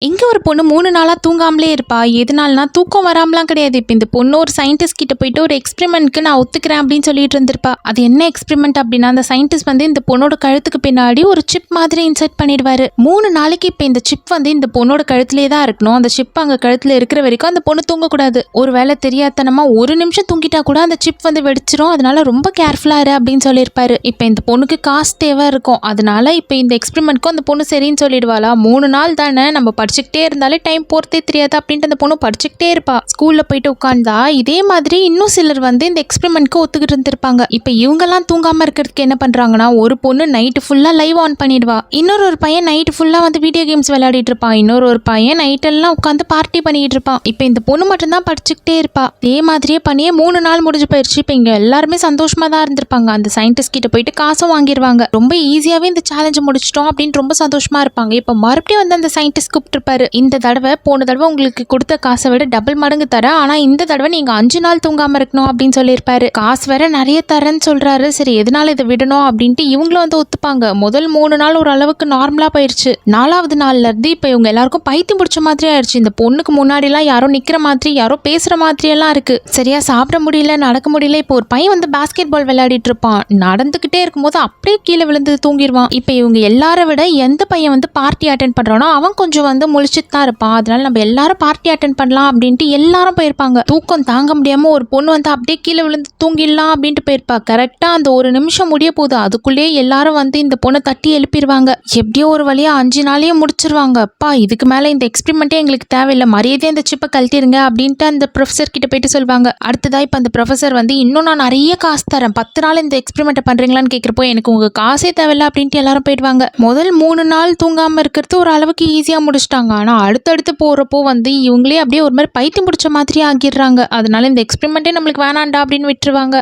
இங்க ஒரு பொண்ணு 3 நாளா தூங்காமலே இருப்பா. எதனாலனா தூக்கம் வராமலாம் கிடையாது. இப்ப இந்த பொண்ணு ஒரு சயின்டிஸ்ட் கிட்ட போயிட்டு ஒரு எக்ஸ்பெரிமெண்ட்க்கு நான் ஒத்துக்கிறேன் அப்படின்னு சொல்லிட்டு இருந்திருப்பா. அது என்ன எக்ஸ்பெரிமெண்ட் அப்படின்னா, அந்த சயின்டிஸ்ட் வந்து இந்த பொண்ணோட கழுத்துக்கு பின்னாடி ஒரு சிப் மாதிரி இன்சர்ட் பண்ணிடுவாரு. 3 நாளைக்கு இப்ப இந்த சிப் வந்து இந்த பொண்ணோட கழுத்திலே தான் இருக்கணும். அந்த சிப் அங்க கழுத்துல இருக்கிற வரைக்கும் அந்த பொண்ணு தூங்கக்கூடாது. ஒருவேளை தெரியாதனமா ஒரு நிமிஷம் தூங்கிட்டா கூட அந்த சிப் வந்து வெடிச்சிரும். அதனால ரொம்ப கேர்ஃபுல்லா இரு அப்படின்னு சொல்லியிருப்பாரு. இப்ப இந்த பொண்ணுக்கு காசு தேவை இருக்கும். அதனால இப்ப இந்த எக்ஸ்பெரிமெண்ட்க்கும் அந்த பொண்ணு சரின்னு சொல்லிடுவாளா. 3 நாள் தானே, நம்ம படிச்சுக்கிட்டே இருந்தாலே டைம் போறதே தெரியாது அப்படின்ட்டு அந்த பொண்ணு படிச்சுக்கிட்டே இருப்பா. ஸ்கூல்ல போயிட்டு உட்காந்தா இதே மாதிரி இன்னும் சிலர் வந்து இந்த எக்ஸ்பெரிமெண்ட்க்கு ஒத்துக்கிட்டு இருந்திருப்பாங்க. இப்ப இவங்கெல்லாம் தூங்காம இருக்கிறதுக்கு என்ன பண்றாங்கன்னா, ஒரு பொண்ணு நைட்டு ஃபுல்லா லைவ் ஆன் பண்ணிடுவா. இன்னொரு பையன் நைட்டு ஃபுல்லா வந்து வீடியோ கேம்ஸ் விளையாடிட்டு இருப்பான். இன்னொரு பையன் நைட் எல்லாம் உட்காந்து பார்ட்டி பண்ணிட்டு இருப்பான். இப்ப இந்த பொண்ணு மட்டும் தான் படிச்சுக்கிட்டே இருப்பா. இதே மாதிரியே பண்ணியே 3 நாள் முடிஞ்சு போயிடுச்சு. இப்ப இங்க எல்லாருமே சந்தோஷமா தான் இருந்திருப்பாங்க. அந்த சயின்டிஸ்ட் கிட்ட போயிட்டு காசும் வாங்கிடுவாங்க. ரொம்ப ஈஸியாவே இந்த சேலஞ்சை முடிச்சிட்டோம் அப்படின்னு ரொம்ப சந்தோஷமா இருப்பாங்க. இப்ப மறுபடியும் வந்து அந்த சயின்டிஸ்ட் கூப்பிட்டுருப்பாரு. இந்த தடவை போன தடவை உங்களுக்கு கொடுத்த காசை விட டபுள் மடங்கு தரேன். ஆனா இந்த தடவை நீங்க 5 நாள் தூங்காம இருக்கணும் அப்படின்னு சொல்லியிருப்பாரு. காசு வேற நிறைய தரேன்னு சொல்றாரு. சரி எதனால இதை விடணும் அப்படின்ட்டு இவங்களும் வந்து ஒத்துப்பாங்க. முதல் 3 நாள் ஒரு அளவுக்கு நார்மலா போயிடுச்சு. 4வது நாள்ல இருந்து இப்ப இவங்க எல்லாருக்கும் பைத்தியம் பிடிச்ச மாதிரி ஆயிடுச்சு. இந்த பொண்ணுக்கு முன்னாடி எல்லாம் யாரோ நிக்கிற மாதிரி, யாரோ பேசுற மாதிரி எல்லாம் இருக்கு. சரியா சாப்பிட முடியல, நடக்க முடியல. இப்போ ஒரு பையன் வந்து பாஸ்கெட் பால் விளையாடிட்டு இருப்பான். நடந்துகிட்டே இருக்கும்போது அப்படியே கீழே விழுந்து தூங்கிடுவான். இப்ப இவங்க எல்லாரை விட எந்த பையன் வந்து பார்ட்டி அட்டென்ட் பண்றானோ அவன் கொஞ்சம் வந்து முழிச்சுட்டு தான் இருப்பான். அதனால நம்ம எல்லாரும் பார்ட்டி அட்டென்ட் பண்ணலாம் அப்படின்ட்டு எல்லாரும் போயிருப்பாங்க. தூக்கம் தாங்க முடியாம ஒரு பொண்ணு வந்து அப்படியே கீழே விழுந்து தூங்கிடலாம் அப்படின்ட்டு போயிருப்பா. கரெக்டா அந்த ஒரு நிமிஷம் முடிய போகுது. அதுக்குள்ளேயே எல்லாரும் வந்து இந்த பொண்ணை தட்டி எழுப்பிடுவாங்க. எப்படியோ ஒரு வழியா 5 நாளையே முடிச்சிருவாங்க. அப்பா இதுக்கு மேல இந்த எக்ஸ்பெரிமெண்ட்டே எங்களுக்கு தேவையில்லை, மரியாதையா இந்த சிப்பை கழட்டிருங்க அப்படின்ட்டு அந்த ப்ரொஃபசர் கிட்ட போயிட்டு சொல்லுவாங்க. அடுத்ததா இப்ப அந்த ப்ரொஃபசர் வந்து இன்னும் நான் நிறைய காசு தரேன், 10 நாள் இந்த எக்ஸ்பெரிமெண்ட் பண்றீங்களான்னு கேட்கிறப்போ எனக்கு உங்க காசே தேவையில்லை அப்படின்ட்டு எல்லாரும் போயிடுவாங்க. முதல் 3 நாள் தூங்காம இருக்கிறது ஒரு அளவுக்கு ஈஸியா முடிச்சிட்டாங்க. ஆனா அடுத்தடுத்து போறப்போ வந்து இவங்களே அப்படியே ஒரு மாதிரி பைத்தியம் பிடிச்ச மாதிரி ஆகிடுறாங்க. அதனால இந்த எக்ஸ்பெரிமெண்ட்டே நம்மளுக்கு வேணாண்டா அப்படின்னு விட்டுருவாங்க.